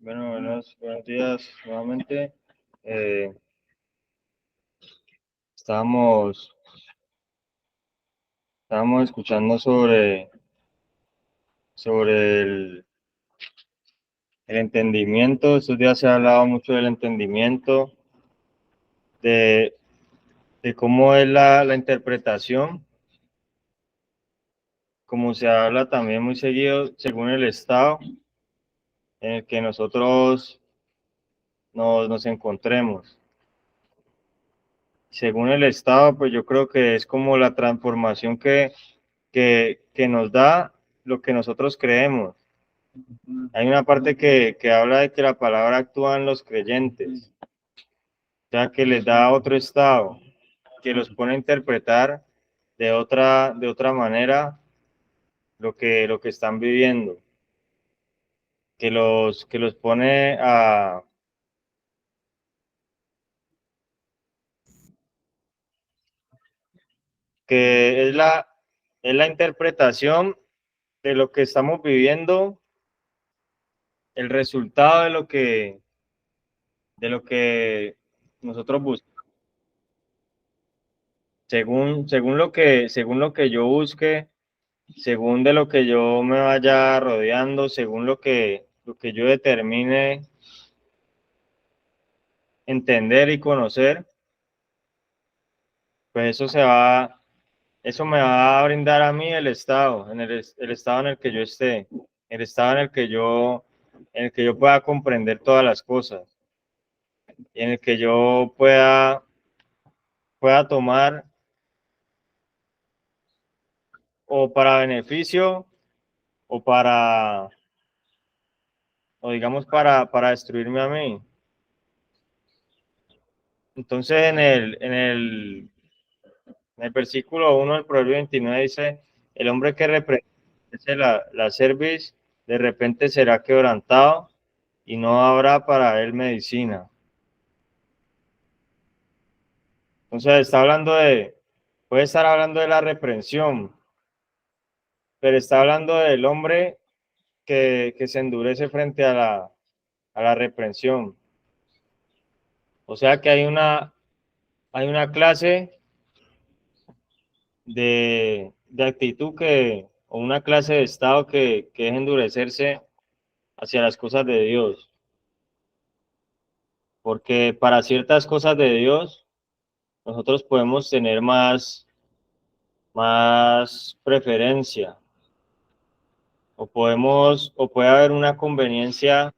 Bueno, buenos días nuevamente. Eh, estábamos, estábamos escuchando sobre el entendimiento. Estos días se ha hablado mucho del entendimiento, de, de cómo es la interpretación, como se habla también muy seguido, según el estado en el que nosotros nos encontremos. Según el estado, pues yo creo que es como la transformación que nos da lo que nosotros creemos. Hay una parte que habla de que la palabra actúa en los creyentes, ya que les da otro estado, que los pone a interpretar de otra manera lo que están viviendo, que los pone que es la interpretación de lo que estamos viviendo, el resultado de lo que nosotros buscamos. Según lo que yo busque, según de lo que yo me vaya rodeando, según lo que yo determine entender y conocer, pues eso me va a brindar a mí el estado, el estado en el que yo esté, el estado en el que yo pueda comprender todas las cosas, y en el que yo pueda tomar o para beneficio o digamos para destruirme a mí. Entonces en el versículo 1 del Proverbio 29 dice, el hombre que reprende la cerviz, de repente será quebrantado y no habrá para él medicina. Entonces puede estar hablando de la reprensión, pero está hablando del hombre que se endurece frente a la reprensión. O sea que hay una clase de actitud o una clase de estado que es endurecerse hacia las cosas de Dios, porque para ciertas cosas de Dios nosotros podemos tener más preferencia, o puede haber una conveniencia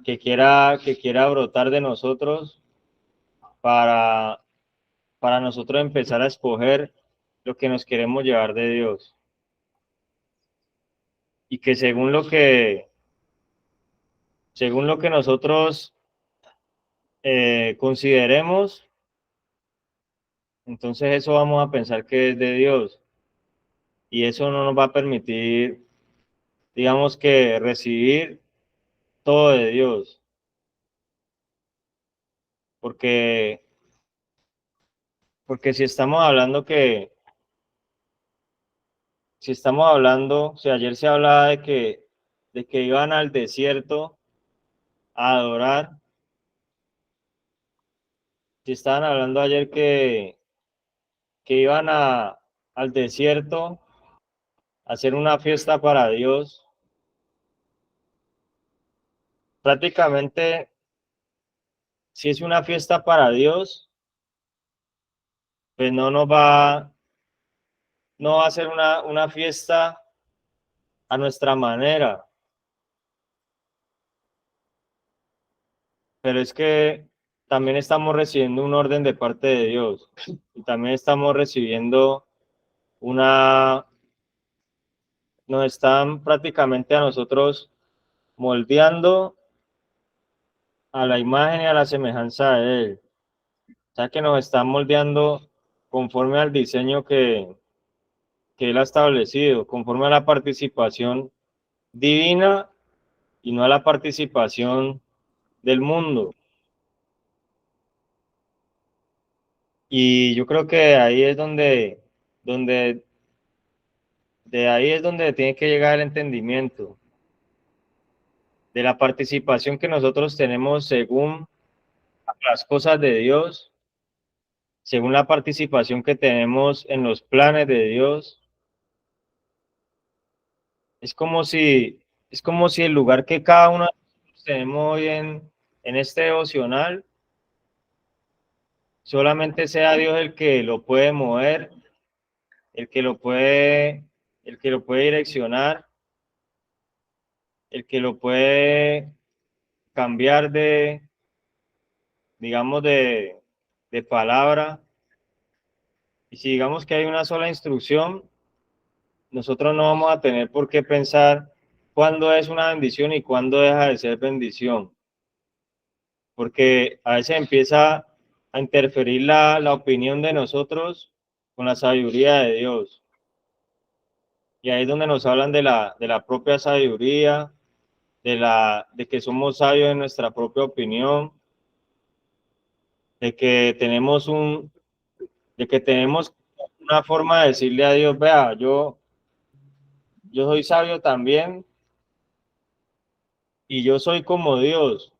que quiera brotar de nosotros para, para nosotros empezar a escoger lo que nos queremos llevar de Dios. Y que según lo que nosotros consideremos, entonces eso vamos a pensar que es de Dios. Y eso no nos va a permitir, digamos, que recibir todo de Dios. Porque, porque si ayer se hablaba de que iban al desierto a adorar, si estaban hablando ayer que iban al desierto a hacer una fiesta para Dios, prácticamente, si es una fiesta para Dios, pues no va a ser una fiesta a nuestra manera, pero es que también estamos recibiendo un orden de parte de Dios, y también estamos recibiendo una, nos están prácticamente a nosotros moldeando a la imagen y a la semejanza de Él. O sea que nos están moldeando conforme al diseño que Él ha establecido, conforme a la participación divina y no a la participación del mundo. Y yo creo que ahí es donde, de ahí es donde tiene que llegar el entendimiento. de la participación que nosotros tenemos según las cosas de Dios, según la participación que tenemos en los planes de Dios. Es como si, es como si el lugar que cada uno de nosotros tenemos hoy en este devocional, solamente sea Dios el que lo puede mover, el que lo puede, el que lo puede direccionar, el que lo puede cambiar de, digamos, de palabra. Y si digamos que hay una sola instrucción, nosotros no vamos a tener por qué pensar cuándo es una bendición y cuándo deja de ser bendición, porque a veces empieza a interferir la opinión de nosotros con la sabiduría de Dios. Y ahí es donde nos hablan de la propia sabiduría, de que somos sabios en nuestra propia opinión, de que tenemos de que tenemos una forma de decirle a Dios, vea, yo soy sabio también y yo soy como Dios,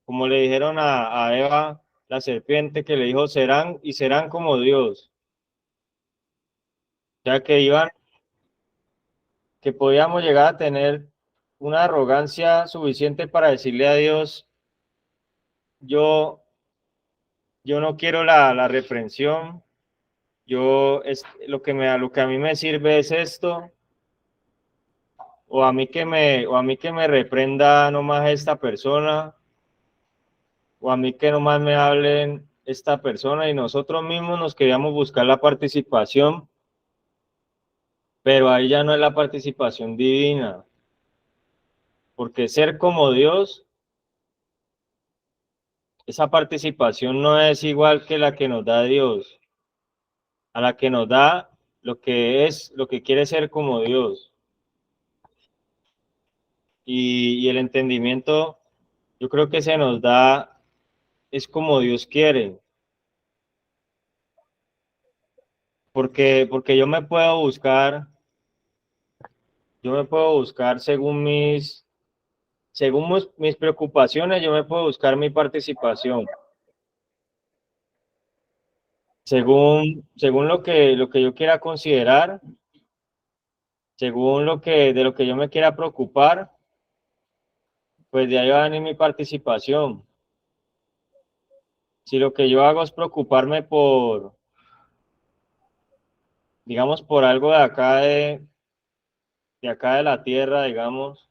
como le dijeron a Eva, la serpiente, que le dijo, serán y serán como Dios. O sea, que podíamos llegar a tener una arrogancia suficiente para decirle a Dios, yo, yo no quiero la reprensión, lo que a mí me sirve es esto, o a mí que me reprenda nomás esta persona, o a mí que nomás me hablen esta persona, y nosotros mismos nos queríamos buscar la participación, pero ahí ya no es la participación divina, porque ser como Dios, esa participación no es igual que la que nos da Dios, a la que nos da lo que quiere ser como Dios. Y el entendimiento, yo creo que se nos da, es como Dios quiere, porque yo me puedo buscar según mis preocupaciones, yo me puedo buscar mi participación. Según lo que yo quiera considerar, según de lo que yo me quiera preocupar, pues de ahí va a venir mi participación. Si lo que yo hago es preocuparme digamos, por algo de acá de la tierra, digamos,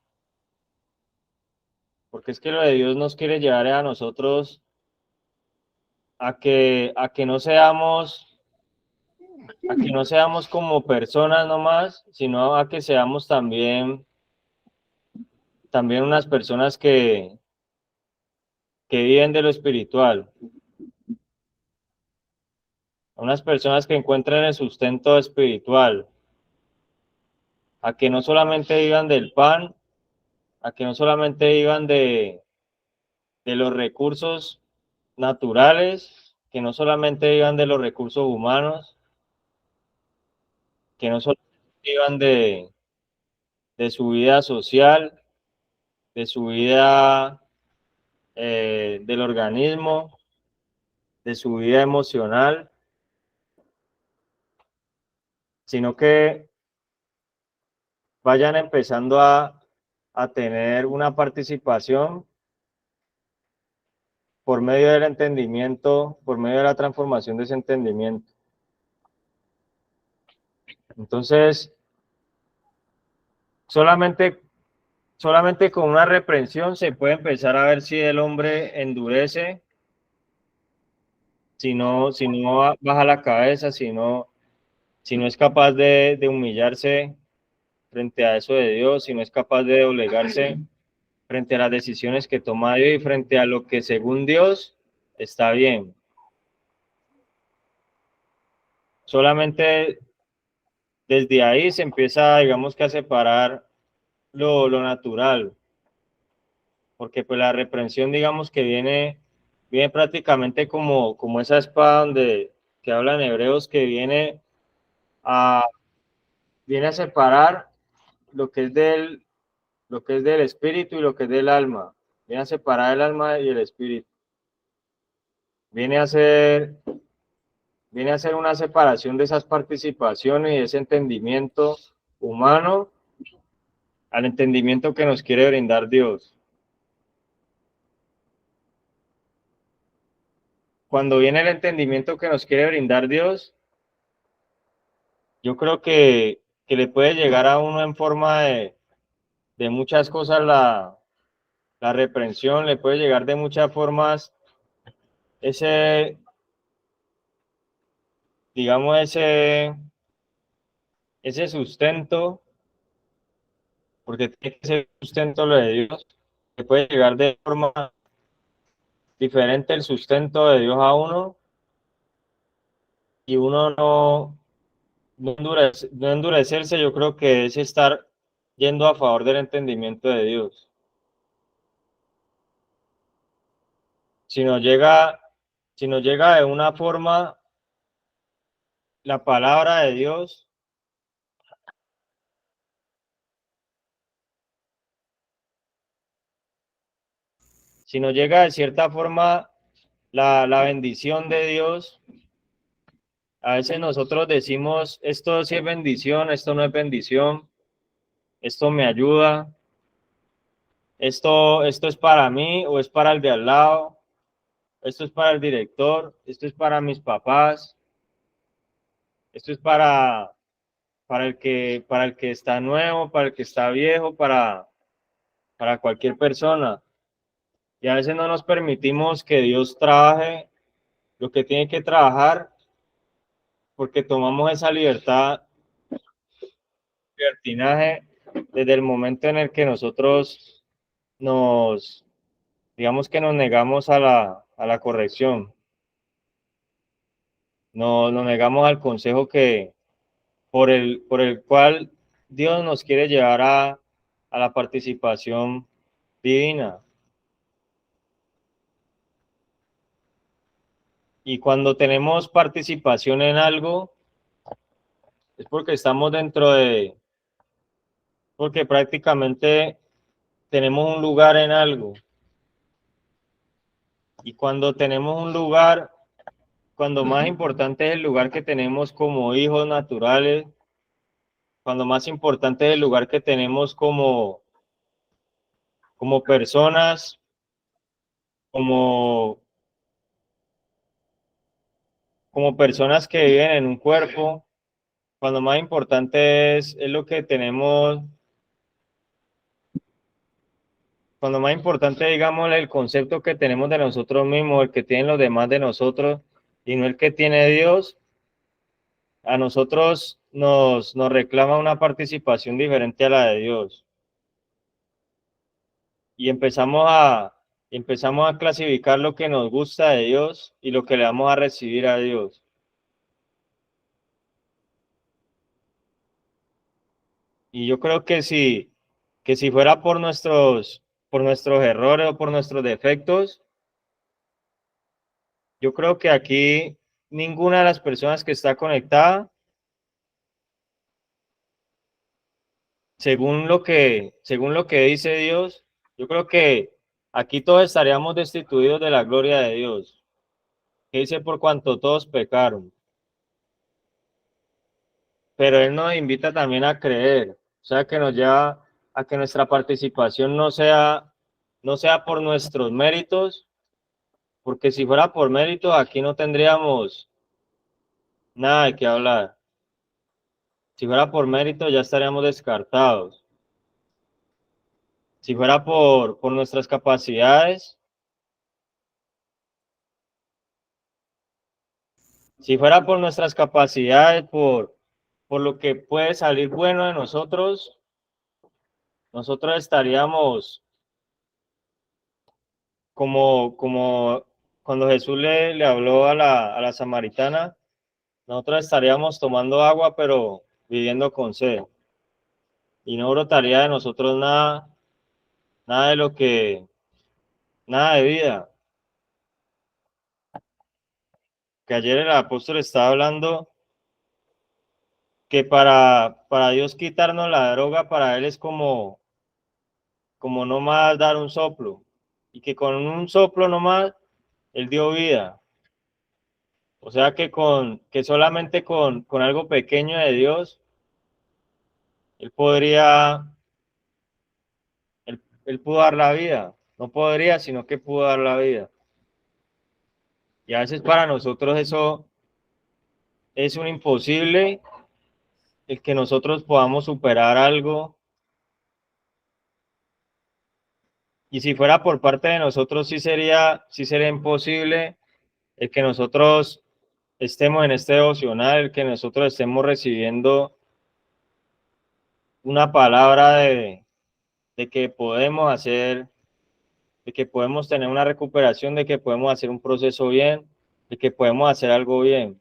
porque es que lo de Dios nos quiere llevar a nosotros a que no seamos como personas nomás, sino a que seamos también unas personas que viven de lo espiritual, unas personas que encuentren el sustento espiritual, a que no solamente vivan del pan, a que no solamente vivan de los recursos naturales, que no solamente vivan de los recursos humanos, que no solamente vivan de su vida social, de su vida del organismo, de su vida emocional, sino que vayan empezando a tener una participación por medio del entendimiento, por medio de la transformación de ese entendimiento. Entonces, solamente, solamente con una reprensión se puede empezar a ver si el hombre endurece, si no baja la cabeza, si no es capaz de humillarse frente a eso de Dios, si no es capaz de doblegarse frente a las decisiones que toma Dios y frente a lo que según Dios está bien. Solamente desde ahí se empieza, digamos que a separar lo natural, porque pues la reprensión, digamos que viene prácticamente como esa espada que hablan hebreos, que a, viene a separar lo que es lo que es del espíritu y lo que es del alma. Viene a separar el alma y el espíritu. Viene a ser, viene a ser una separación de esas participaciones y ese entendimiento humano al entendimiento que nos quiere brindar Dios. Cuando viene el entendimiento que nos quiere brindar Dios, yo creo que le puede llegar a uno en forma de muchas cosas la reprensión, le puede llegar de muchas formas ese, digamos, ese sustento, porque tiene que ser sustento lo de Dios, le puede llegar de forma diferente el sustento de Dios a uno y uno no endurecerse, yo creo que es estar yendo a favor del entendimiento de Dios. Si nos llega, si nos llega de una forma la palabra de Dios, si nos llega de cierta forma la bendición de Dios, a veces nosotros decimos, esto sí es bendición, esto no es bendición, esto me ayuda, esto es para mí o es para el de al lado, esto es para el director, esto es para mis papás, esto es para el que está nuevo, para el que está viejo, para cualquier persona. Y a veces no nos permitimos que Dios trabaje lo que tiene que trabajar porque tomamos esa libertinaje desde el momento en el que nosotros nos, digamos que nos negamos a la corrección, nos negamos al consejo por el cual Dios nos quiere llevar a la participación divina. Y cuando tenemos participación en algo, es porque estamos porque prácticamente tenemos un lugar en algo. Y cuando tenemos un lugar, cuando más importante es el lugar que tenemos como hijos naturales, cuando más importante es el lugar que tenemos como personas, como, como personas que viven en un cuerpo, cuando más importante es lo que tenemos, cuando más importante, digamos, el concepto que tenemos de nosotros mismos, el que tienen los demás de nosotros, y no el que tiene Dios, a nosotros nos reclama una participación diferente a la de Dios. Y empezamos a clasificar lo que nos gusta de Dios y lo que le vamos a recibir a Dios. Y yo creo que si fuera por nuestros errores o por nuestros defectos, yo creo que aquí ninguna de las personas que está conectada, según lo que dice Dios, yo creo que aquí todos estaríamos destituidos de la gloria de Dios. Que dice por cuanto todos pecaron. Pero Él nos invita también a creer, o sea, que nos lleva a que nuestra participación no sea por nuestros méritos, porque si fuera por méritos, aquí no tendríamos nada de qué hablar. Si fuera por mérito, ya estaríamos descartados. Si fuera por nuestras capacidades, si fuera por nuestras capacidades, por lo que puede salir bueno de nosotros, nosotros estaríamos como cuando Jesús le habló a la samaritana, nosotros estaríamos tomando agua, pero viviendo con sed. Y no brotaría de nosotros nada de nada de vida. Que ayer el apóstol estaba hablando que para Dios quitarnos la droga, para él es como no más dar un soplo, y que con un soplo nomás Él dio vida. O sea que solamente con algo pequeño de Dios, Él podría, él pudo dar la vida. No podría, sino que pudo dar la vida. Y a veces para nosotros eso es un imposible, el que nosotros podamos superar algo. Y si fuera por parte de nosotros, sí sería imposible el que nosotros estemos en este devocional, el que nosotros estemos recibiendo una palabra de que podemos hacer, de que podemos tener una recuperación, de que podemos hacer un proceso bien, de que podemos hacer algo bien.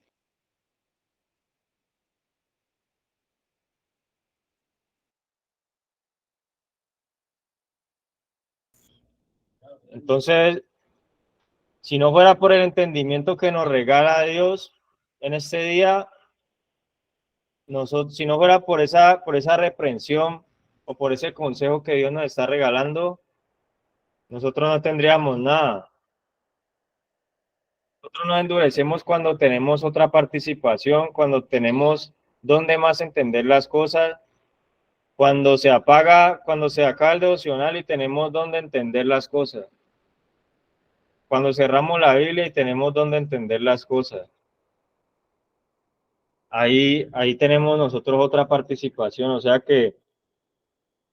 Entonces, si no fuera por el entendimiento que nos regala Dios en este día, nosotros, si no fuera por esa reprensión o por ese consejo que Dios nos está regalando, nosotros no tendríamos nada. Nosotros nos endurecemos cuando tenemos otra participación, cuando tenemos donde más entender las cosas, cuando se acaba el devocional y tenemos donde entender las cosas, cuando cerramos la Biblia y tenemos donde entender las cosas. Ahí tenemos nosotros otra participación, o sea que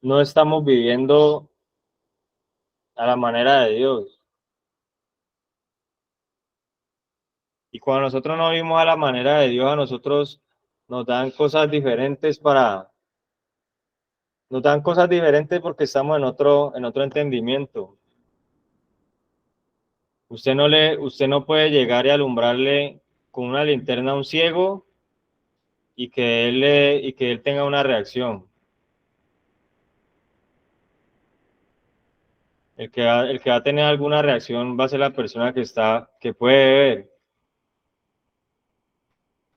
no estamos viviendo a la manera de Dios. Y cuando nosotros no vivimos a la manera de Dios, a nosotros nos dan cosas diferentes nos dan cosas diferentes porque estamos en otro entendimiento. Usted no puede llegar y alumbrarle con una linterna a un ciego y que él tenga una reacción. El que va a tener alguna reacción va a ser la persona que puede ver.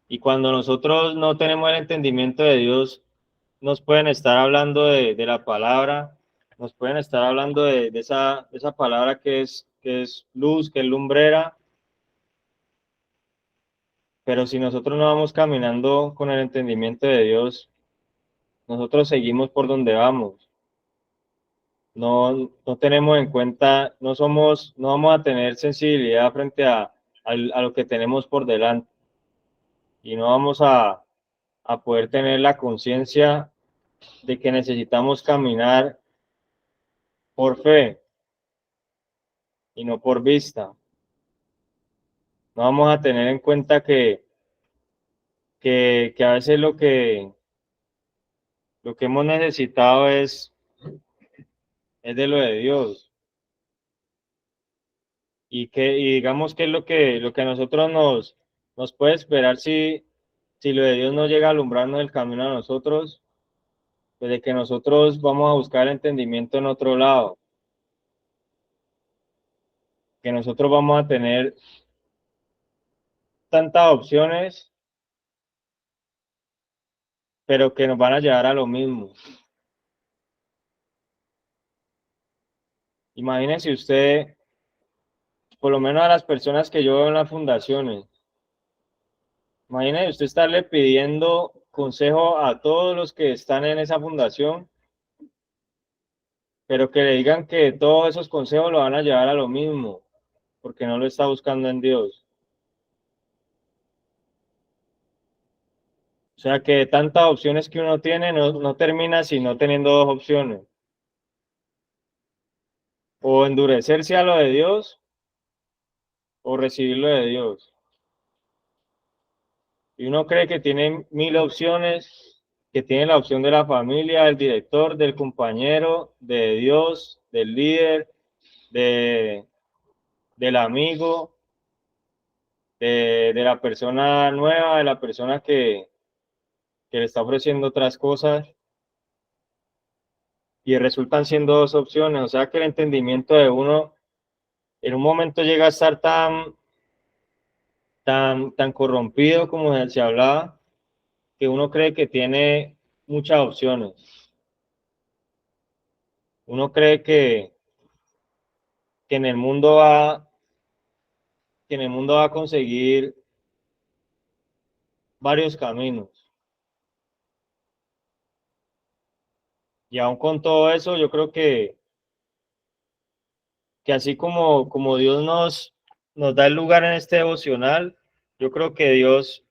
Y cuando nosotros no tenemos el entendimiento de Dios, nos pueden estar hablando de la palabra, nos pueden estar hablando de esa palabra que es luz, que es lumbrera, pero si nosotros no vamos caminando con el entendimiento de Dios, nosotros seguimos por donde vamos. No tenemos en cuenta, no vamos a tener sensibilidad frente a lo que tenemos por delante y no vamos a poder tener la conciencia de que necesitamos caminar por fe y no por vista. No vamos a tener en cuenta que a veces lo que hemos necesitado es de lo de Dios y digamos que es lo que a nosotros nos puede esperar si lo de Dios no llega a alumbrarnos el camino a nosotros, pues de que nosotros vamos a buscar entendimiento en otro lado, que nosotros vamos a tener tantas opciones, pero que nos van a llevar a lo mismo. Imagínese usted, por lo menos a las personas que yo veo en las fundaciones, imagínese usted estarle pidiendo consejo a todos los que están en esa fundación, pero que le digan que todos esos consejos lo van a llevar a lo mismo, porque no lo está buscando en Dios. O sea que de tantas opciones que uno tiene, no termina sino teniendo dos opciones. O endurecerse a lo de Dios o recibir lo de Dios. Y uno cree que tiene mil opciones, que tiene la opción de la familia, del director, del compañero, de Dios, del líder, de, del amigo, de la persona nueva, de la persona que le está ofreciendo otras cosas. Y resultan siendo dos opciones. O sea que el entendimiento de uno en un momento llega a estar tan corrompido como se hablaba, que uno cree que tiene muchas opciones. Uno cree que en el mundo va a conseguir varios caminos. Y aún con todo eso, yo creo que así como Dios nos da el lugar en este devocional, yo creo que Dios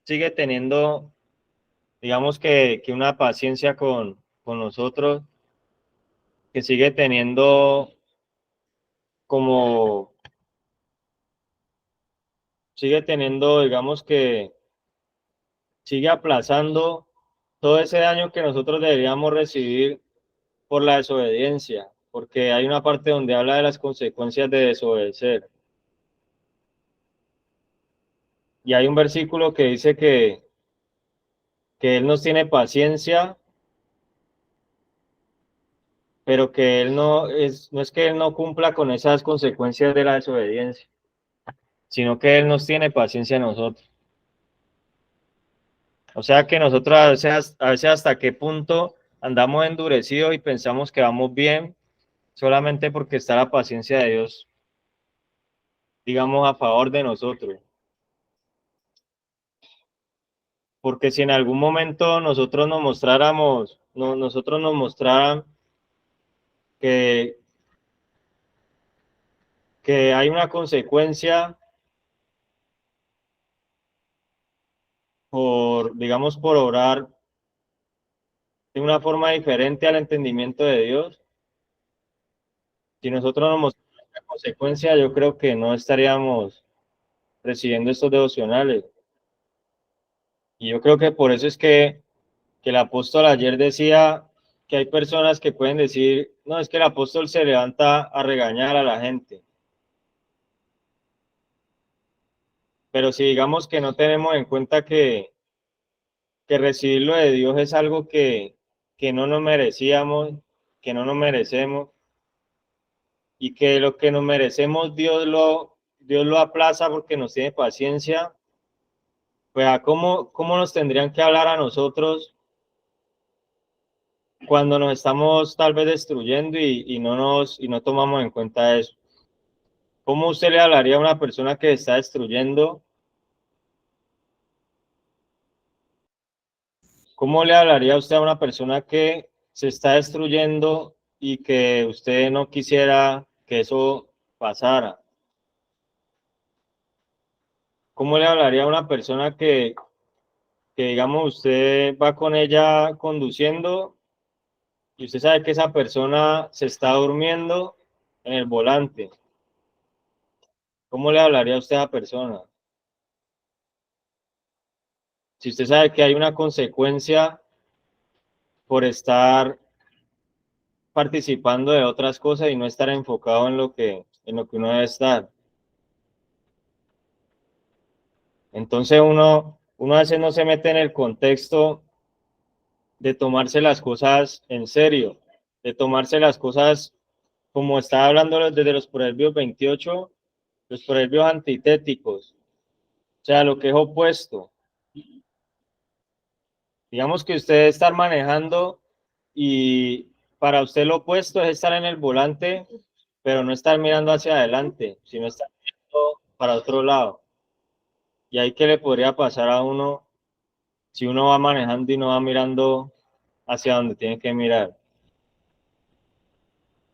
sigue teniendo, digamos que una paciencia con nosotros, que sigue teniendo como, sigue teniendo, digamos que sigue aplazando todo ese daño que nosotros deberíamos recibir por la desobediencia, porque hay una parte donde habla de las consecuencias de desobedecer. Y hay un versículo que dice que Él nos tiene paciencia, pero que Él no es que Él no cumpla con esas consecuencias de la desobediencia, sino que Él nos tiene paciencia a nosotros. O sea que nosotros a veces hasta qué punto andamos endurecidos y pensamos que vamos bien solamente porque está la paciencia de Dios, digamos, a favor de nosotros. Porque si en algún momento nosotros nos mostraran que, que hay una consecuencia digamos, por orar de una forma diferente al entendimiento de Dios, si nosotros nos mostramos la consecuencia, yo creo que no estaríamos recibiendo estos devocionales. Y yo creo que por eso es que el apóstol ayer decía que hay personas que pueden decir, no, es que el apóstol se levanta a regañar a la gente. Pero si digamos que no tenemos en cuenta que recibirlo de Dios es algo que no nos merecíamos, que no nos merecemos, y que lo que nos merecemos Dios lo aplaza porque nos tiene paciencia, pues a cómo nos tendrían que hablar a nosotros cuando nos estamos tal vez destruyendo y no tomamos en cuenta eso. ¿Cómo usted le hablaría a una persona que está destruyendo? ¿Cómo le hablaría usted a una persona que se está destruyendo y que usted no quisiera que eso pasara? ¿Cómo le hablaría a una persona que digamos usted va con ella conduciendo y usted sabe que esa persona se está durmiendo en el volante? ¿Cómo le hablaría a usted a esa persona? Si usted sabe que hay una consecuencia por estar participando de otras cosas y no estar enfocado en lo que uno debe estar. Entonces uno a veces no se mete en el contexto de tomarse las cosas en serio, de tomarse las cosas como estaba hablando desde los Proverbios 28, los proverbios antitéticos, o sea, lo que es opuesto. Digamos que usted está manejando y para usted lo opuesto es estar en el volante, pero no estar mirando hacia adelante, sino estar mirando para otro lado. Y ahí qué le podría pasar a uno si uno va manejando y no va mirando hacia donde tiene que mirar.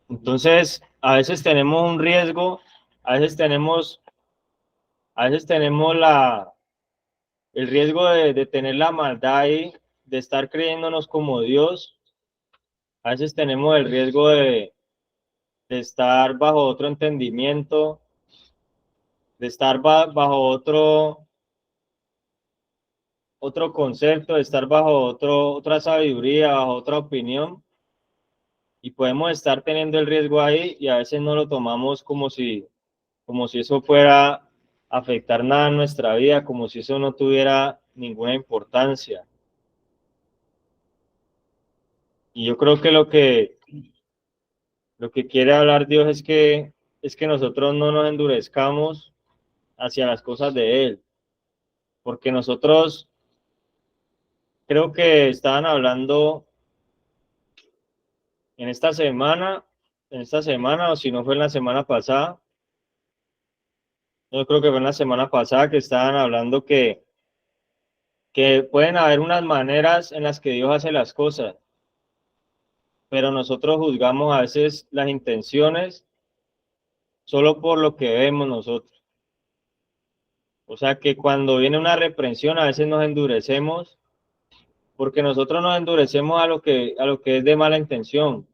Entonces, a veces tenemos un riesgo, a veces tenemos, a veces tenemos el riesgo de tener la maldad ahí, de estar creyéndonos como Dios. A veces tenemos el riesgo de estar bajo otro entendimiento, de estar bajo otro concepto, de estar bajo otra sabiduría, bajo otra opinión, y podemos estar teniendo el riesgo ahí y a veces no lo tomamos como si eso fuera a afectar nada en nuestra vida, como si eso no tuviera ninguna importancia. Y yo creo que lo que quiere hablar Dios es que nosotros no nos endurezcamos hacia las cosas de Él, porque nosotros creo que estaban hablando en esta semana, o si no fue en la semana pasada, yo creo que fue en la semana pasada que estaban hablando que pueden haber unas maneras en las que Dios hace las cosas, pero nosotros juzgamos a veces las intenciones solo por lo que vemos nosotros. O sea que cuando viene una reprensión a veces nos endurecemos porque nosotros nos endurecemos a lo que es de mala intención.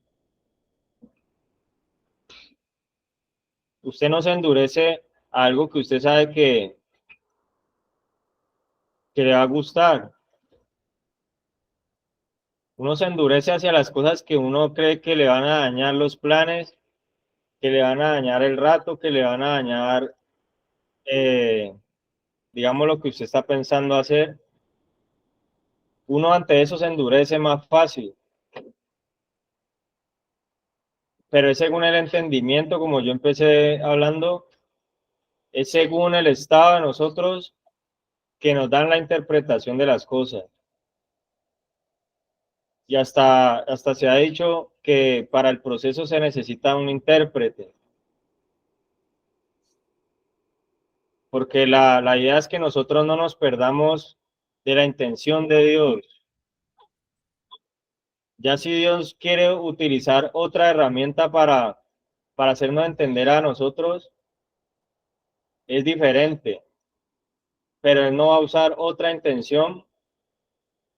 Usted no se endurece a algo que usted sabe que le va a gustar. Uno se endurece hacia las cosas que uno cree que le van a dañar los planes, que le van a dañar el rato, que le van a dañar, digamos, lo que usted está pensando hacer. Uno ante eso se endurece más fácil, pero es según el entendimiento, como yo empecé hablando, es según el estado de nosotros que nos dan la interpretación de las cosas. Y hasta se ha dicho que para el proceso se necesita un intérprete, porque la idea es que nosotros no nos perdamos de la intención de Dios. Ya si Dios quiere utilizar otra herramienta para hacernos entender a nosotros, es diferente, pero Él no va a usar otra intención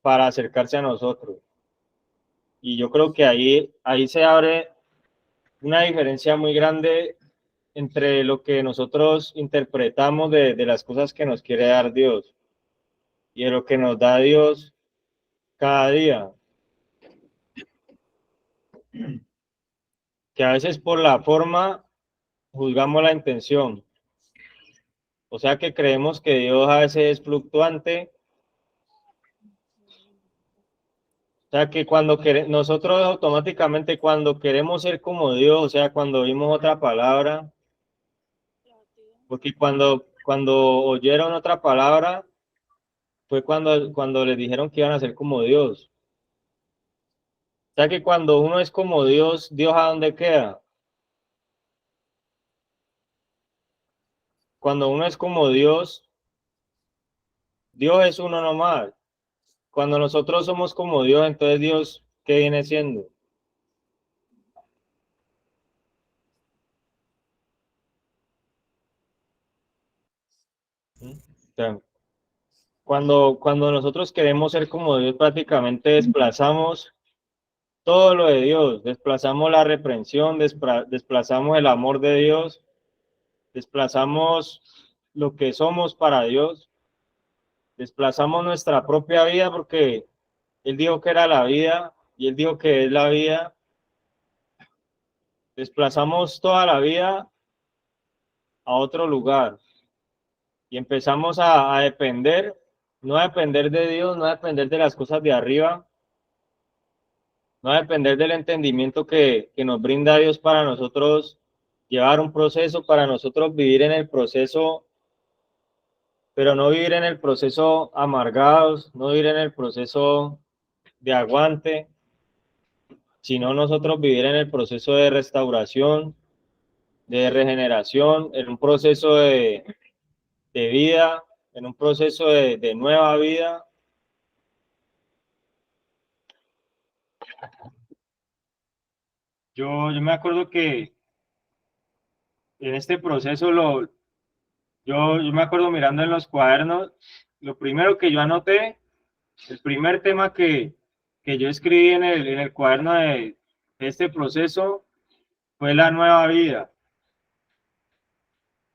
para acercarse a nosotros. Y yo creo que ahí se abre una diferencia muy grande entre lo que nosotros interpretamos de las cosas que nos quiere dar Dios y de lo que nos da Dios cada día. Que a veces por la forma juzgamos la intención. O sea que creemos que Dios a veces es fluctuante. O sea que nosotros automáticamente cuando queremos ser como Dios, o sea, cuando oímos otra palabra, porque cuando oyeron otra palabra, fue cuando les dijeron que iban a ser como Dios. O sea que cuando uno es como Dios, ¿Dios a dónde queda? Cuando uno es como Dios, Dios es uno nomás. Cuando nosotros somos como Dios, entonces Dios, ¿qué viene siendo? ¿Mm? O sea, cuando nosotros queremos ser como Dios, prácticamente desplazamos todo lo de Dios, desplazamos la reprensión, desplazamos el amor de Dios, desplazamos lo que somos para Dios, desplazamos nuestra propia vida porque Él dijo que era la vida y Él dijo que es la vida. Desplazamos toda la vida a otro lugar y empezamos a depender, no a depender de Dios, no a depender de las cosas de arriba, no a depender del entendimiento que nos brinda Dios para nosotros llevar un proceso, para nosotros vivir en el proceso, pero no vivir en el proceso amargados, no vivir en el proceso de aguante, sino nosotros vivir en el proceso de restauración, de regeneración, en un proceso de vida, en un proceso de nueva vida. Yo me acuerdo que en este proceso yo me acuerdo mirando en los cuadernos, lo primero que yo anoté, el primer tema que yo escribí en el cuaderno de este proceso fue la nueva vida.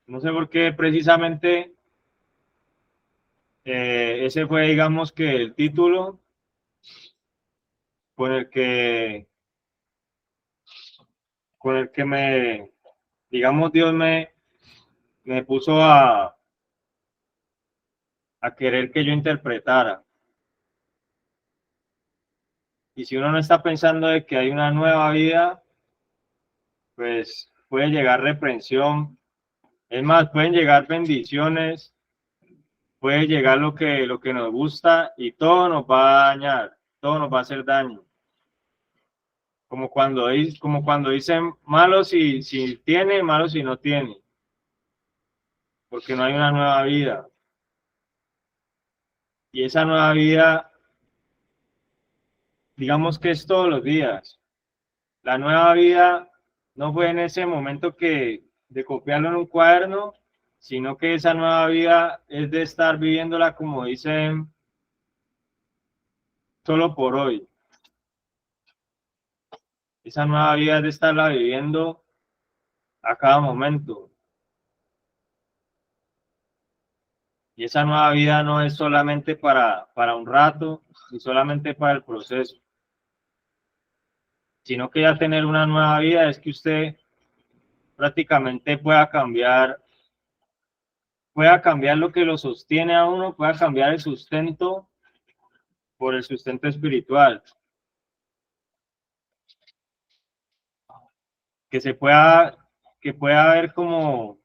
No sé por qué precisamente ese fue, digamos que el título con el que, con el que digamos, Dios me puso a querer que yo interpretara. Y si uno no está pensando de que hay una nueva vida, pues puede llegar reprensión. Es más, pueden llegar bendiciones, puede llegar lo que nos gusta y todo nos va a dañar, todo nos va a hacer daño. como cuando dicen malo si tiene, malo si no tiene, porque no hay una nueva vida. Y esa nueva vida, digamos que es todos los días. La nueva vida no fue en ese momento de copiarlo en un cuaderno, sino que esa nueva vida es de estar viviéndola, como dicen, solo por hoy. Esa nueva vida es de estarla viviendo a cada momento. Y esa nueva vida no es solamente para un rato, ni solamente para el proceso, sino que ya tener una nueva vida es que usted prácticamente pueda cambiar lo que lo sostiene a uno, pueda cambiar el sustento por el sustento espiritual, que se pueda, que pueda haber como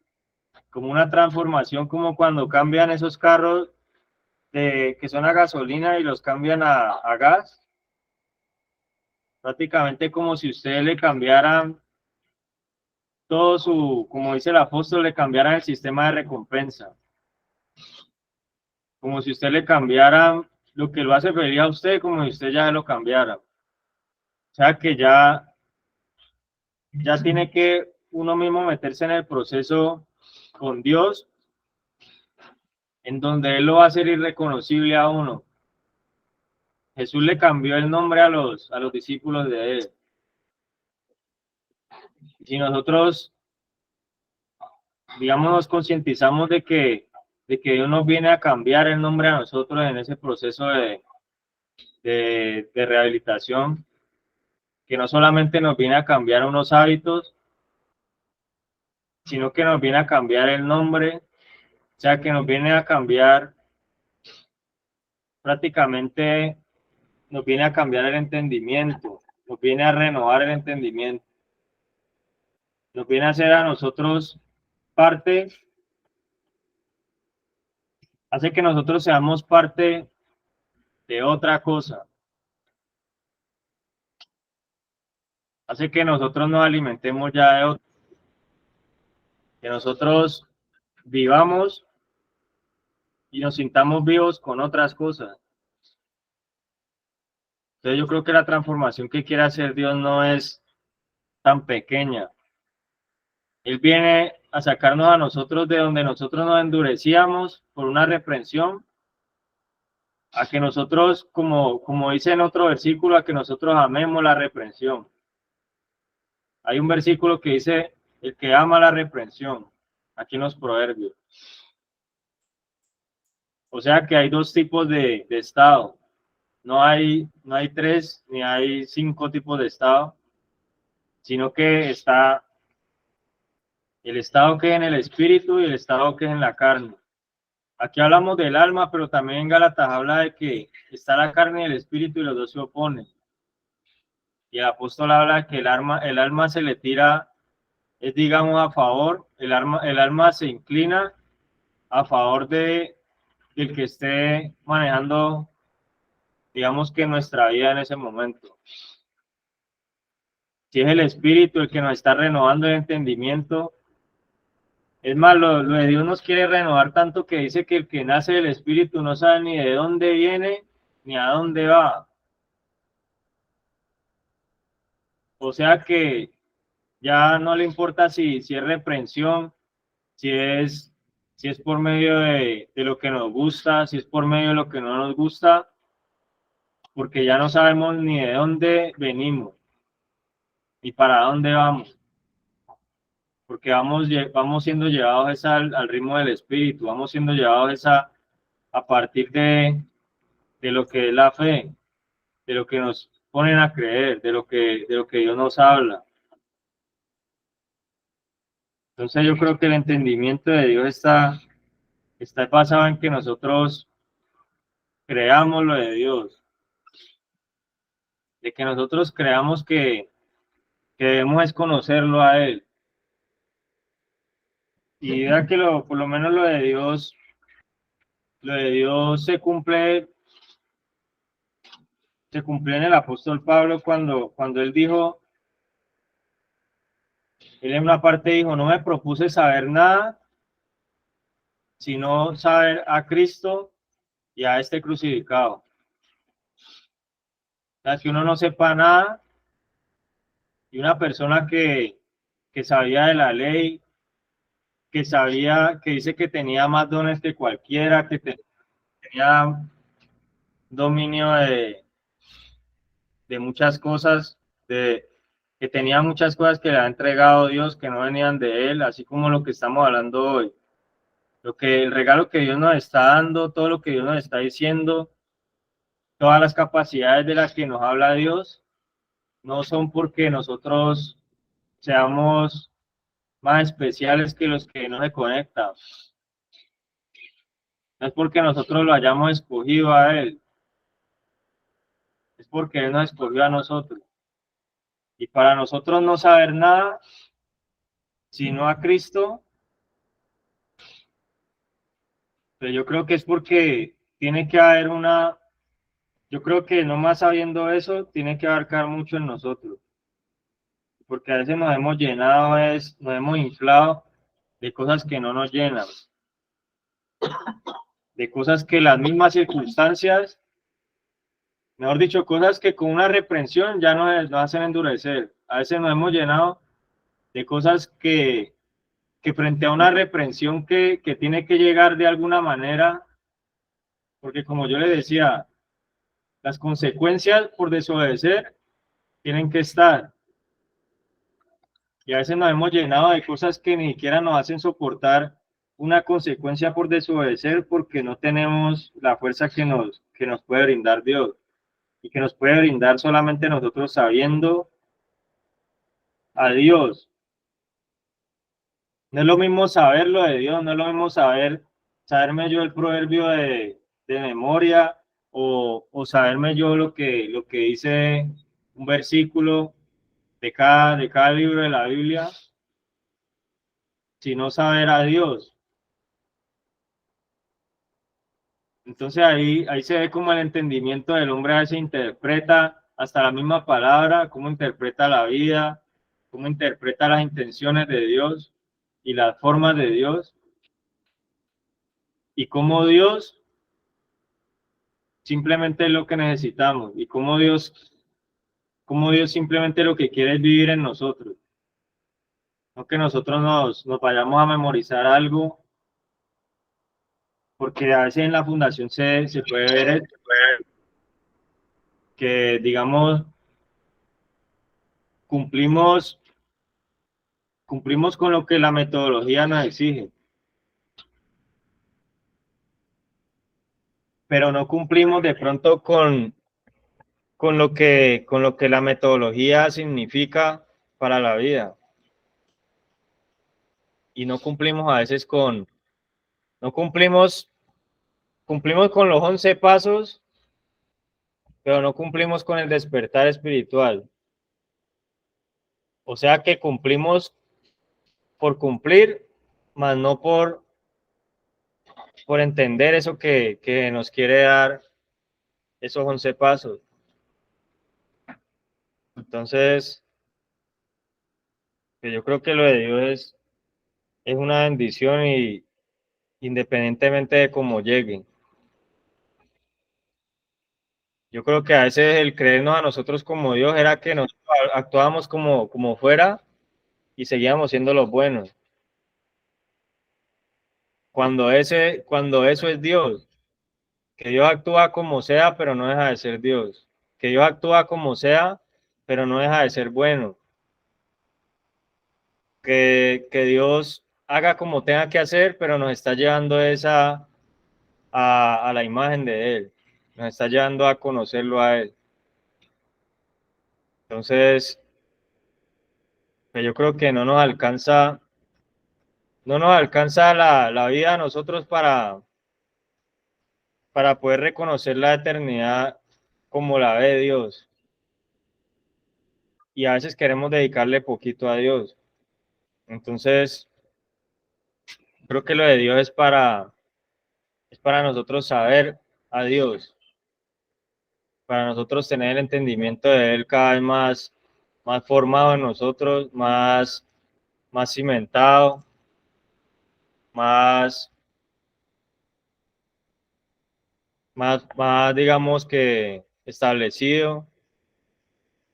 una transformación, como cuando cambian esos carros que son a gasolina y los cambian a gas, prácticamente como si usted le cambiaran todo como dice el apóstol, le cambiaran el sistema de recompensa, como si usted le cambiara lo que lo hace feliz a usted, como si usted ya lo cambiara. O sea que ya tiene que uno mismo meterse en el proceso con Dios, en donde Él lo va a hacer irreconocible a uno. Jesús le cambió el nombre a los discípulos de Él. Si nosotros, digamos, nos concientizamos de que Dios nos viene a cambiar el nombre a nosotros en ese proceso de rehabilitación, que no solamente nos viene a cambiar unos hábitos, sino que nos viene a cambiar el nombre, o sea, que nos viene a cambiar prácticamente, nos viene a cambiar el entendimiento, nos viene a renovar el entendimiento, nos viene a hacer a nosotros parte, hace que nosotros seamos parte de otra cosa, hace que nosotros nos alimentemos ya de otro, que nosotros vivamos y nos sintamos vivos con otras cosas. Entonces yo creo que la transformación que quiere hacer Dios no es tan pequeña. Él viene a sacarnos a nosotros de donde nosotros nos endurecíamos por una reprensión, a que nosotros, como dice en otro versículo, a que nosotros amemos la reprensión. Hay un versículo que dice, el que ama la reprensión, aquí en los Proverbios. O sea que hay dos tipos de estado. No hay tres ni hay cinco tipos de estado, sino que está el estado que es en el espíritu y el estado que es en la carne. Aquí hablamos del alma, pero también en Gálatas habla de que está la carne y el espíritu y los dos se oponen. Y el apóstol habla de que el alma se le tira, es digamos a favor, el alma se inclina a favor del que esté manejando, digamos que nuestra vida en ese momento. Si es el espíritu el que nos está renovando el entendimiento, es más, lo de Dios nos quiere renovar tanto que dice que el que nace del espíritu no sabe ni de dónde viene ni a dónde va. O sea que ya no le importa si es reprensión, si es, si es por medio de lo que nos gusta, si es por medio de lo que no nos gusta, porque ya no sabemos ni de dónde venimos ni para dónde vamos, porque vamos siendo llevados al ritmo del espíritu, vamos siendo llevados a partir de lo que es la fe, de lo que nos ponen a creer, de lo que Dios nos habla. Entonces yo creo que el entendimiento de Dios está basado en que nosotros creamos lo de Dios, de que nosotros creamos que debemos es conocerlo a Él. Y vea que por lo menos lo de Dios se se cumplió en el apóstol Pablo cuando él dijo, él en una parte dijo, no me propuse saber nada, sino saber a Cristo y a este crucificado. O sea, que uno no sepa nada y una persona que sabía de la ley, que sabía, que dice que tenía más dones que cualquiera, que tenía dominio de muchas cosas, que tenía muchas cosas que le ha entregado Dios que no venían de él, así como lo que estamos hablando hoy. El regalo que Dios nos está dando, todo lo que Dios nos está diciendo, todas las capacidades de las que nos habla Dios, no son porque nosotros seamos más especiales que los que no se conectan. No es porque nosotros lo hayamos escogido a Él, es porque Él nos escogió a nosotros. Y para nosotros no saber nada, sino a Cristo, pues yo creo que es porque tiene que haber yo creo que no más sabiendo eso, tiene que abarcar mucho en nosotros. Porque a veces nos hemos llenado, nos hemos inflado de cosas que no nos llenan, de cosas que las mismas circunstancias, mejor dicho, cosas que con una reprensión ya nos hacen endurecer. A veces nos hemos llenado de cosas que frente a una reprensión que tiene que llegar de alguna manera, porque como yo le decía, las consecuencias por desobedecer tienen que estar. Y a veces nos hemos llenado de cosas que ni siquiera nos hacen soportar una consecuencia por desobedecer porque no tenemos la fuerza que nos puede brindar Dios y que nos puede brindar solamente nosotros sabiendo a Dios. No es lo mismo saberlo de Dios, no es lo mismo saberme yo el proverbio de memoria o saberme yo lo que dice un versículo de cada libro de la Biblia, sino saber a Dios. Entonces ahí se ve como el entendimiento del hombre a veces interpreta hasta la misma palabra, cómo interpreta la vida, cómo interpreta las intenciones de Dios y las formas de Dios, y cómo Dios simplemente es lo que necesitamos, y cómo Dios simplemente lo que quiere es vivir en nosotros, no que nosotros nos vayamos a memorizar algo, porque a veces en la fundación se puede ver que, digamos, cumplimos cumplimos con lo que la metodología nos exige, pero no cumplimos de pronto con lo que la metodología significa para la vida. Y no cumplimos a veces no cumplimos con los 11 pasos, pero no cumplimos con el despertar espiritual. O sea que cumplimos por cumplir, más no por entender eso que nos quiere dar esos 11 pasos. Entonces, yo creo que lo de Dios es una bendición y independientemente de cómo llegue. Yo creo que a veces el creernos a nosotros como Dios era que nosotros actuábamos como fuera y seguíamos siendo los buenos. Cuando eso es Dios, que Dios actúa como sea, pero no deja de ser Dios. Que Dios actúa como sea, pero no deja de ser bueno. Que Dios haga como tenga que hacer, pero nos está llevando a la imagen de Él. Nos está llevando a conocerlo a Él. Entonces, pues yo creo que no nos alcanza la vida a nosotros para poder reconocer la eternidad como la ve Dios. Y a veces queremos dedicarle poquito a Dios. Entonces, creo que lo de Dios es para nosotros saber a Dios. para nosotros tener el entendimiento de Él cada vez más formado en nosotros, más cimentado, más, digamos que establecido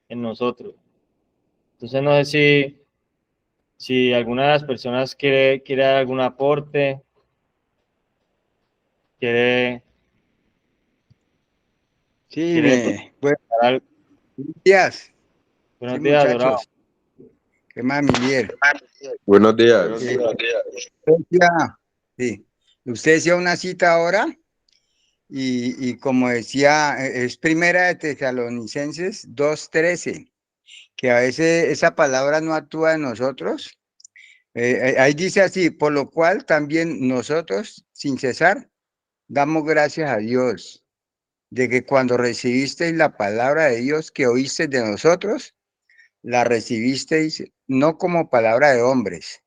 en nosotros. Entonces no sé si alguna de las personas quiere dar algún aporte, quiere Sí, buenos algo. días. Buenos Sí, días, Dorado. muchachos. ¿Qué más, Miguel? Buenos días. Sí. Usted decía una cita ahora y como decía, es primera de Tesalonicenses 2:13, que a veces esa palabra no actúa en nosotros. Ahí dice así, por lo cual también nosotros, sin cesar, damos gracias a Dios de que cuando recibisteis la palabra de Dios que oísteis de nosotros, la recibisteis no como palabra de hombres,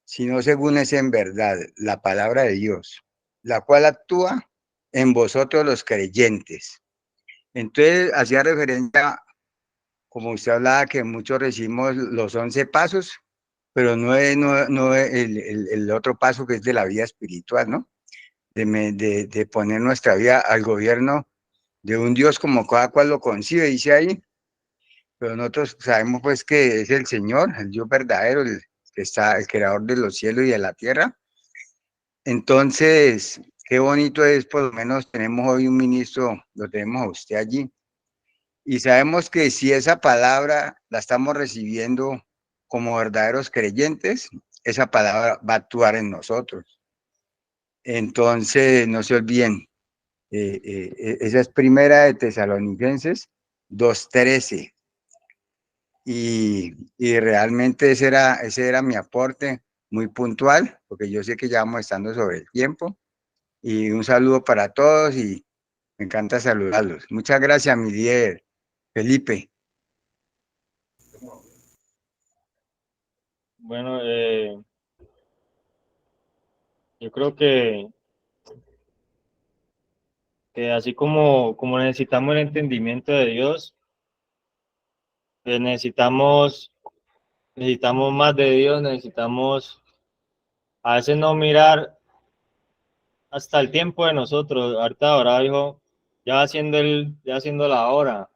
sino según es en verdad la palabra de Dios, la cual actúa en vosotros los creyentes. Entonces, hacía referencia, como usted hablaba, que muchos recibimos los 11 pasos, pero no es el otro paso que es de la vida espiritual, ¿no? De poner nuestra vida al gobierno de un Dios como cada cual lo concibe, dice ahí, pero nosotros sabemos pues que es el Señor, el Dios verdadero, el que está, el creador de los cielos y de la tierra. Entonces, qué bonito es, por lo menos tenemos hoy un ministro, lo tenemos a usted allí, y sabemos que si esa palabra la estamos recibiendo como verdaderos creyentes, esa palabra va a actuar en nosotros. Entonces, no se olviden, esa es primera de Tesalonicenses 2:13. Y realmente ese era mi aporte muy puntual, porque yo sé que ya vamos estando sobre el tiempo. Y un saludo para todos y me encanta saludarlos. Muchas gracias, mi líder, Felipe. Bueno, yo creo que así como necesitamos el entendimiento de Dios, necesitamos más de Dios, necesitamos a veces no mirar hasta el tiempo de nosotros. Ahora dijo, ya haciendo la hora,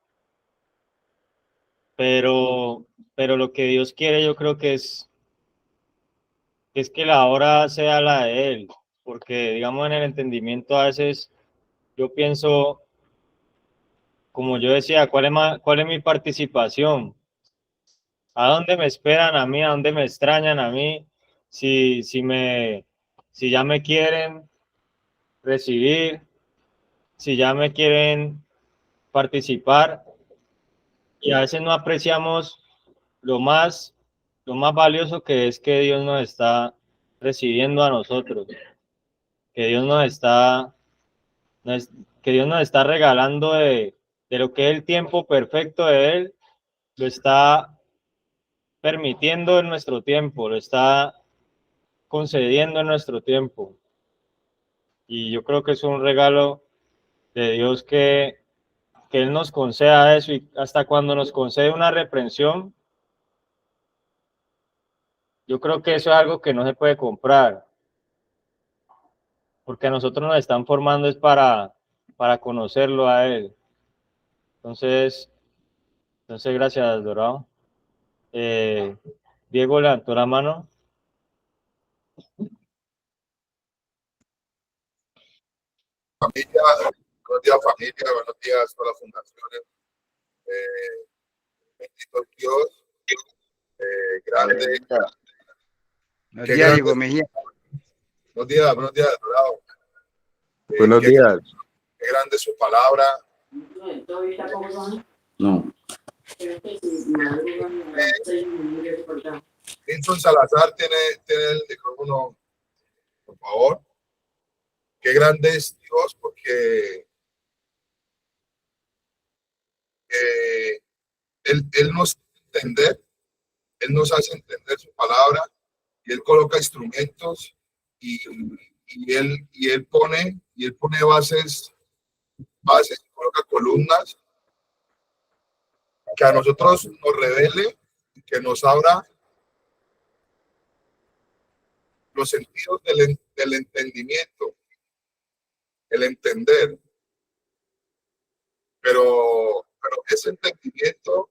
pero, pero lo que Dios quiere yo creo que es que la hora sea la de Él, porque digamos en el entendimiento a veces yo pienso, como yo decía, ¿cuál es mi participación? ¿A dónde me esperan a mí? ¿A dónde me extrañan a mí? Si, si me, si ya me quieren recibir, si ya me quieren participar, y a veces no apreciamos lo más, lo más valioso que es que Dios nos está recibiendo a nosotros, que Dios nos está, nos- que Dios nos está regalando de lo que es el tiempo perfecto de Él, lo está permitiendo en nuestro tiempo, lo está concediendo en nuestro tiempo. Y yo creo que es un regalo de Dios que Él nos conceda eso, y hasta cuando nos concede una reprensión, yo creo que eso es algo que no se puede comprar, porque a nosotros nos están formando es para conocerlo a Él. Entonces, gracias, Dorado. Diego levantó la mano. Familia, buenos días familia, buenos días a las fundaciones. Bendito Dios, grande. Buenos Qué días, grande. Diego Mejía. Buenos días, Dorado. Buenos días. Qué grande su palabra. No. Vinson Salazar tiene el micrófono, por favor. Qué grande es Dios, porque él nos entender, Él nos hace entender su palabra, y Él coloca instrumentos, y él pone bases coloca columnas, que a nosotros nos revele, que nos abra los sentidos del entendimiento, el entender, pero ese entendimiento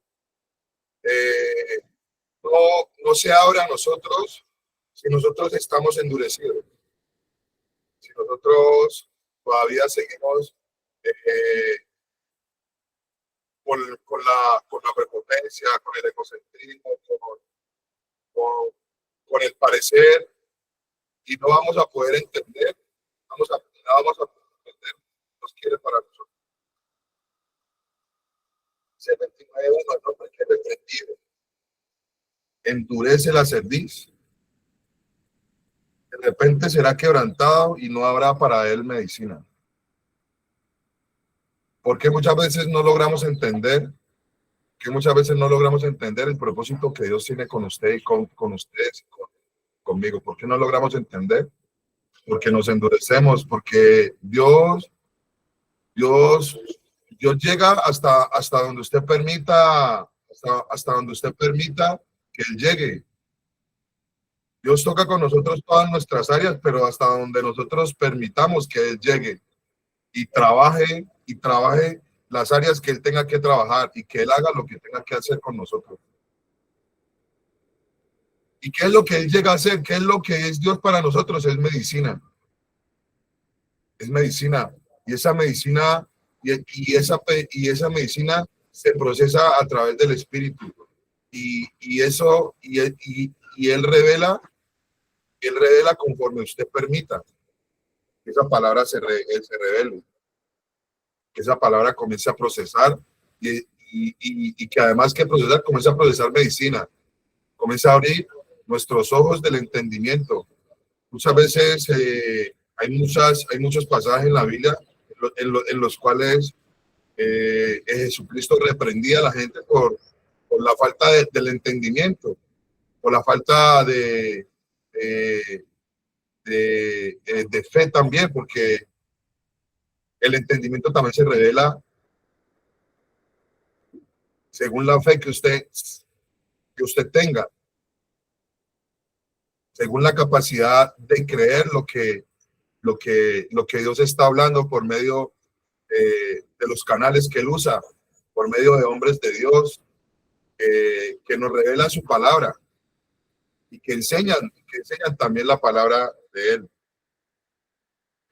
no se abre a nosotros si nosotros estamos endurecidos, si nosotros todavía seguimos con la prepotencia, con el egocentrismo, con el parecer, y no vamos a poder entender, no vamos a poder entender lo que Dios quiere para nosotros. Ese 29 el nombre que reprendido endurece la cerviz, de repente será quebrantado y no habrá para él medicina. Porque muchas veces no logramos entender, el propósito que Dios tiene con usted y con ustedes, conmigo. ¿Por qué no logramos entender? Porque nos endurecemos, porque Dios llega hasta donde usted permita, hasta donde usted permita que Él llegue. Dios toca con nosotros todas nuestras áreas, pero hasta donde nosotros permitamos que Él llegue y trabaje las áreas que Él tenga que trabajar y que Él haga lo que tenga que hacer con nosotros. ¿Y qué es lo que Él llega a hacer? ¿Qué es lo que es Dios para nosotros? Es medicina. Es medicina. Y esa medicina, y esa medicina se procesa a través del Espíritu. Y Él revela conforme usted permita que esa palabra se revele, que esa palabra comience a procesar y que además que procesar, comience a procesar medicina, comience a abrir nuestros ojos del entendimiento. Muchas veces hay muchos pasajes en la Biblia en los cuales Jesucristo reprendía a la gente por la falta del entendimiento, por la falta de fe también, porque el entendimiento también se revela según la fe que usted tenga, según la capacidad de creer lo que Dios está hablando por medio de los canales que Él usa, por medio de hombres de Dios que nos revela su palabra y que enseñan también la palabra de Él.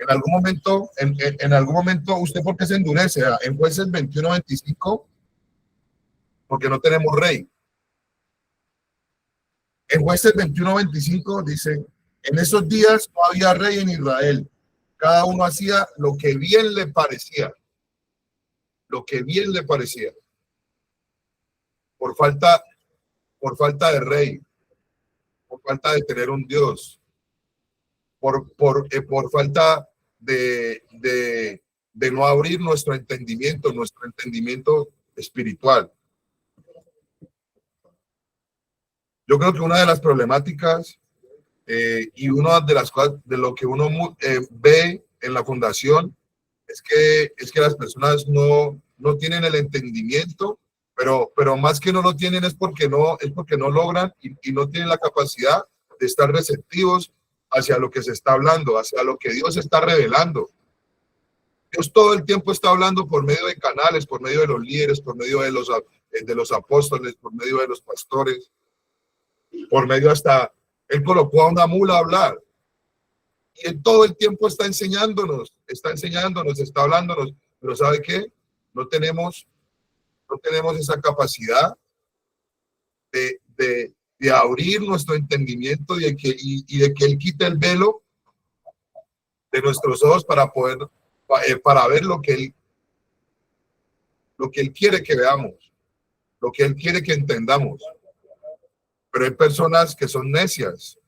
En algún momento, ¿usted por qué se endurece? En Jueces 21:25, porque no tenemos rey. En Jueces 21:25 dice: en esos días no había rey en Israel. Cada uno hacía lo que bien le parecía. Lo que bien le parecía. Por falta de rey. Por falta de tener un Dios. Por falta de no abrir nuestro entendimiento espiritual. Yo creo que una de las problemáticas y una de las cosas de lo que uno ve en la fundación es que las personas no tienen el entendimiento, pero más que no lo tienen es porque no logran y no tienen la capacidad de estar receptivos hacia lo que se está hablando, hacia lo que Dios está revelando. Dios todo el tiempo está hablando por medio de canales, por medio de los líderes, por medio de los apóstoles, por medio de los pastores, por medio hasta Él colocó a una mula a hablar. Y Él todo el tiempo está enseñándonos, está hablándonos. Pero ¿sabe qué? No tenemos esa capacidad de abrir nuestro entendimiento y de que Él quite el velo de nuestros ojos para ver lo que Él quiere que veamos, lo que Él quiere que entendamos. Pero hay personas que son necias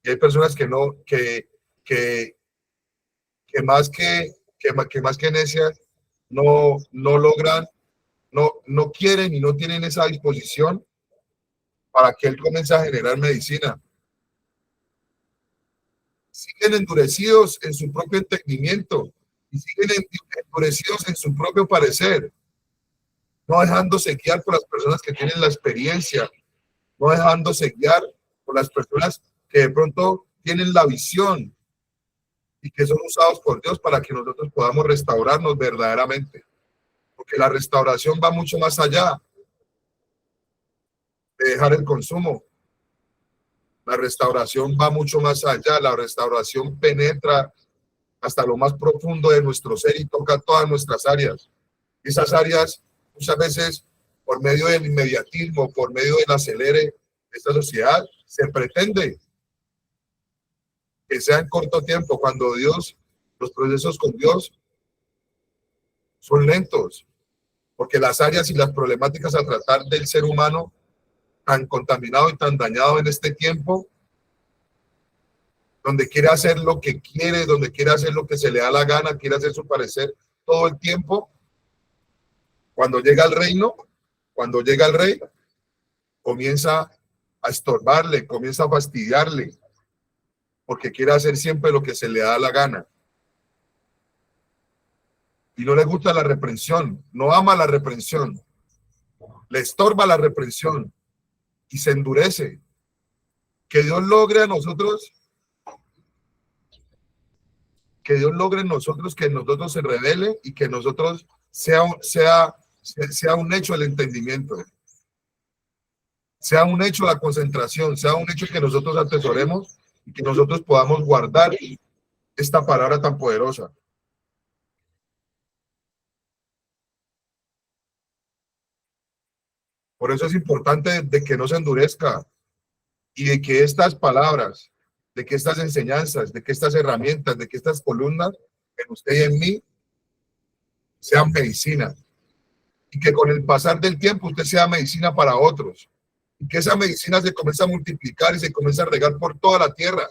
y hay personas que más que necias no logran, no quieren y no tienen esa disposición para que Él comience a generar medicina. Siguen endurecidos en su propio entendimiento, y siguen endurecidos en su propio parecer, no dejándose guiar por las personas que tienen la experiencia, no dejándose guiar por las personas que de pronto tienen la visión y que son usados por Dios para que nosotros podamos restaurarnos verdaderamente. Porque la restauración va mucho más allá de dejar el consumo. La restauración va mucho más allá. La restauración penetra hasta lo más profundo de nuestro ser y toca todas nuestras áreas. Esas áreas, muchas veces, por medio del inmediatismo, por medio del acelere de esta sociedad, se pretende que sea en corto tiempo, cuando Dios, los procesos con Dios son lentos, porque las áreas y las problemáticas a tratar del ser humano tan contaminado y tan dañado en este tiempo, donde quiere hacer lo que quiere, donde quiere hacer lo que se le da la gana, quiere hacer su parecer todo el tiempo. Cuando llega al reino, cuando llega el rey, comienza a estorbarle, comienza a fastidiarle, porque quiere hacer siempre lo que se le da la gana. Y no le gusta la reprensión, no ama la reprensión, le estorba la reprensión y se endurece. Que Dios logre a nosotros, que Dios logre en nosotros que nosotros se revele y que nosotros sea un hecho el entendimiento, sea un hecho la concentración, sea un hecho que nosotros atesoremos y que nosotros podamos guardar esta palabra tan poderosa. Por eso es importante de que no se endurezca y de que estas palabras, de que estas enseñanzas, de que estas herramientas, de que estas columnas en usted y en mí sean medicina. Y que con el pasar del tiempo usted sea medicina para otros. Y que esa medicina se comience a multiplicar y se comience a regar por toda la tierra.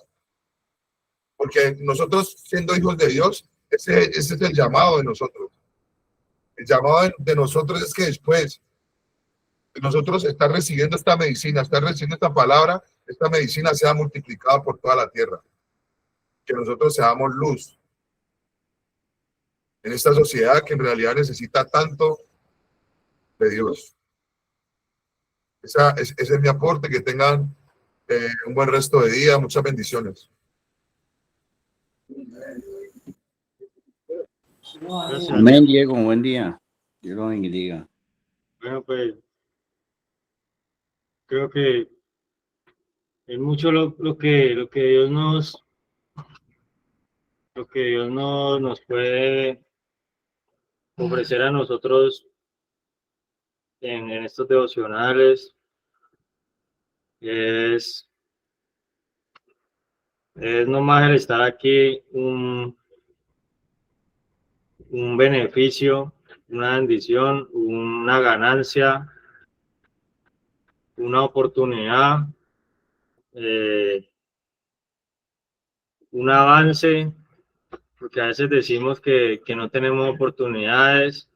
Porque nosotros, siendo hijos de Dios, ese es el llamado de nosotros. El llamado de nosotros es que después de nosotros estar recibiendo esta medicina, estar recibiendo esta palabra, esta medicina sea multiplicada por toda la tierra. Que nosotros seamos luz en esta sociedad que en realidad necesita tanto de Dios. Ese es mi aporte. Que tengan un buen resto de día. Muchas bendiciones. Gracias. Amén, Diego. Buen día. Dios lo bendiga. Bueno, pues creo que es mucho lo que Dios nos puede ofrecer a nosotros en estos devocionales. Es nomás el estar aquí un beneficio, una bendición, una ganancia, una oportunidad, un avance, porque a veces decimos que no tenemos oportunidades,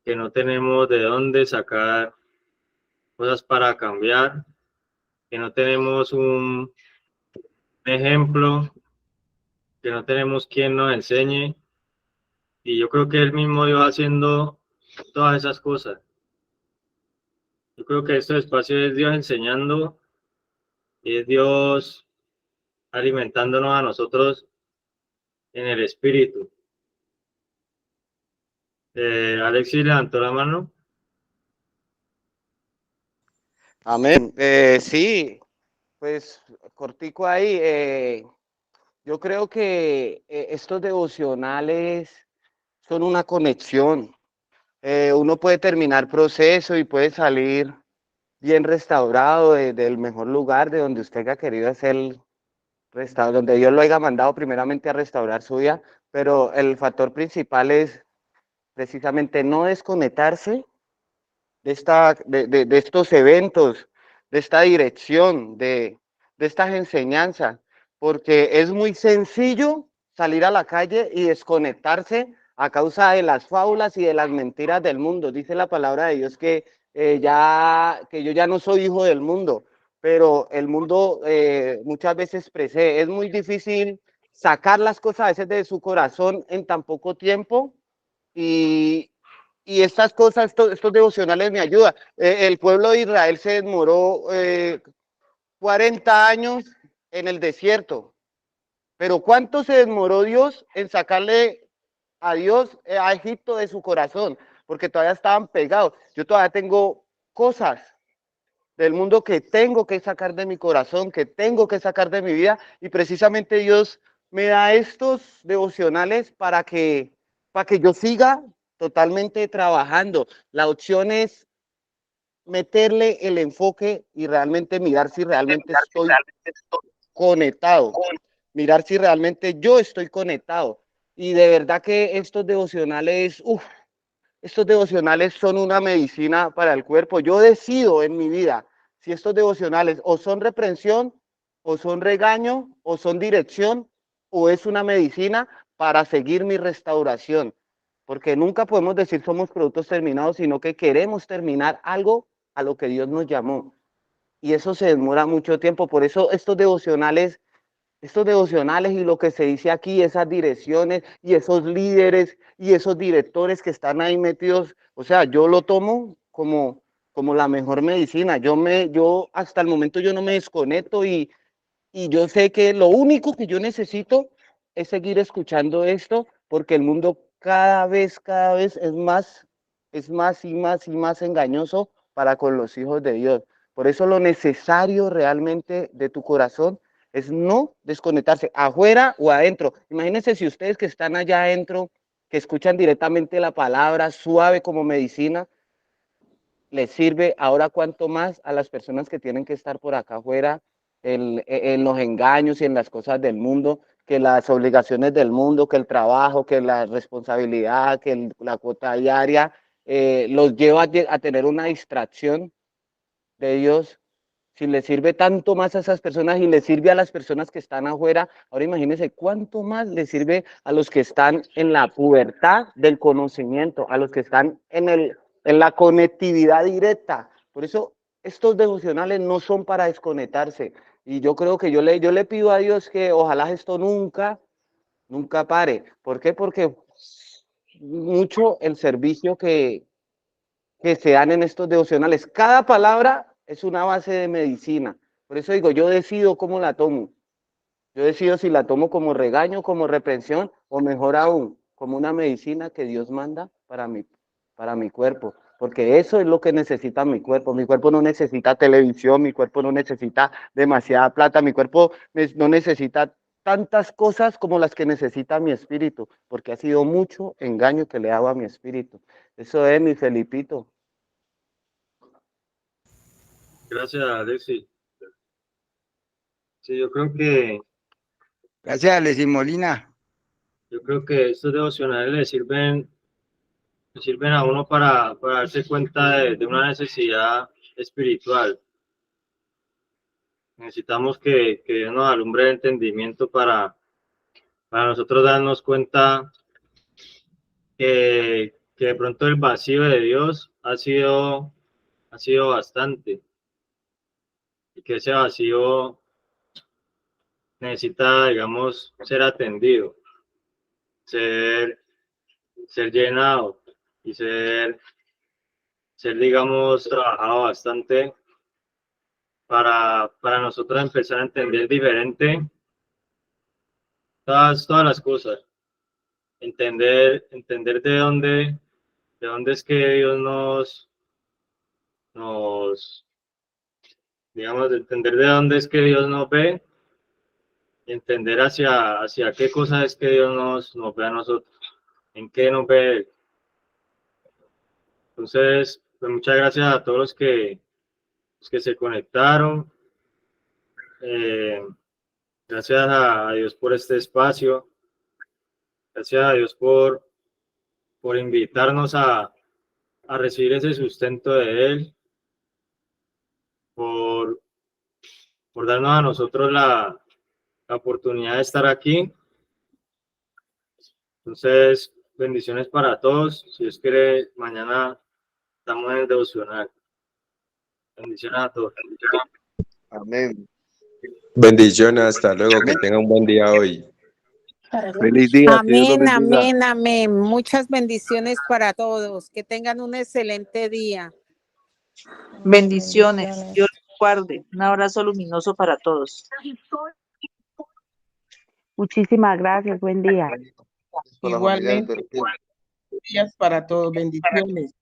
que no tenemos de dónde sacar cosas para cambiar, que no tenemos un ejemplo, que no tenemos quien nos enseñe. Y yo creo que Él mismo Dios haciendo todas esas cosas. Yo creo que este espacio es Dios enseñando, es Dios alimentándonos a nosotros en el espíritu. Alexis levantó la mano. Amén. Sí, pues cortico ahí. Yo creo que estos devocionales son una conexión. Uno puede terminar proceso y puede salir bien restaurado del mejor lugar de donde usted haya querido hacer restauro, donde Dios lo haya mandado primeramente a restaurar su vida, pero el factor principal es precisamente no desconectarse de estos eventos, de esta dirección, de estas enseñanzas, porque es muy sencillo salir a la calle y desconectarse a causa de las fábulas y de las mentiras del mundo. Dice la palabra de Dios que yo ya no soy hijo del mundo, pero el mundo muchas veces precede. Es muy difícil sacar las cosas a veces de su corazón en tan poco tiempo y estas cosas, estos devocionales me ayudan. El pueblo de Israel se demoró 40 años en el desierto, pero ¿cuánto se demoró Dios en sacarle a Dios a Egipto de su corazón? Porque todavía estaban pegados. Yo todavía tengo cosas del mundo que tengo que sacar de mi corazón, que tengo que sacar de mi vida, y precisamente Dios me da estos devocionales para que yo siga totalmente trabajando. La opción es meterle el enfoque y realmente mirar si realmente estoy conectado, mirar si realmente yo estoy conectado. Y de verdad que estos devocionales, estos devocionales son una medicina para el cuerpo. Yo decido en mi vida si estos devocionales o son reprensión, o son regaño, o son dirección, o es una medicina para seguir mi restauración. Porque nunca podemos decir somos productos terminados, sino que queremos terminar algo a lo que Dios nos llamó. Y eso se demora mucho tiempo. Por eso estos devocionales y lo que se dice aquí, esas direcciones y esos líderes y esos directores que están ahí metidos, o sea, yo lo tomo como la mejor medicina. Yo hasta el momento yo no me desconecto y yo sé que lo único que yo necesito es seguir escuchando esto, porque el mundo cada vez es más y más y más engañoso para con los hijos de Dios. Por eso lo necesario realmente de tu corazón es no desconectarse, afuera o adentro. Imagínense si ustedes que están allá adentro, que escuchan directamente la palabra suave como medicina, les sirve, ahora cuanto más a las personas que tienen que estar por acá afuera en los engaños y en las cosas del mundo, que las obligaciones del mundo, que el trabajo, que la responsabilidad, que la cuota diaria, los lleva a tener una distracción de Dios. Si le sirve tanto más a esas personas y le sirve a las personas que están afuera, ahora imagínense cuánto más le sirve a los que están en la pubertad del conocimiento, a los que están en la conectividad directa. Por eso estos devocionales no son para desconectarse. Y yo creo que yo le pido a Dios que ojalá esto nunca pare. ¿Por qué? Porque mucho el servicio que se dan en estos devocionales. Cada palabra es una base de medicina. Por eso digo, yo decido cómo la tomo. Yo decido si la tomo como regaño, como reprensión, o mejor aún, como una medicina que Dios manda para mi cuerpo. Porque eso es lo que necesita mi cuerpo. Mi cuerpo no necesita televisión, mi cuerpo no necesita demasiada plata, mi cuerpo no necesita tantas cosas como las que necesita mi espíritu, porque ha sido mucho engaño que le hago a mi espíritu. Eso es, mi Felipito. Gracias, Alexis. Sí, Gracias, Alexis Molina. yo creo que estos devocionales le sirven a uno para darse cuenta de una necesidad espiritual. Necesitamos que Dios nos alumbre el entendimiento para nosotros darnos cuenta que de pronto el vacío de Dios ha sido bastante y que ese vacío necesita, digamos, ser atendido, ser llenado y ser, digamos, trabajado bastante para nosotros empezar a entender diferente todas las cosas, entender de dónde es que Dios digamos, entender de dónde es que Dios nos ve y entender hacia qué cosas es que Dios nos ve a nosotros, en qué nos ve Él. Entonces, pues muchas gracias a todos los que se conectaron. Gracias a Dios por este espacio. Gracias a Dios por invitarnos a recibir ese sustento de Él, por darnos a nosotros la oportunidad de estar aquí. Entonces, bendiciones para todos. Si Dios quiere, mañana estamos en el devocional. Bendiciones a todos. Amén. Bendiciones, hasta luego, que tenga un buen día hoy. Feliz día, que Dios lo Amén, bendiga. amén, amén. Muchas bendiciones para todos. Que tengan un excelente día. Bendiciones. Dios los guarde. Un abrazo luminoso para todos. Muchísimas gracias, buen día. Con la familia del Igualmente, perfil. días para todos. Bendiciones.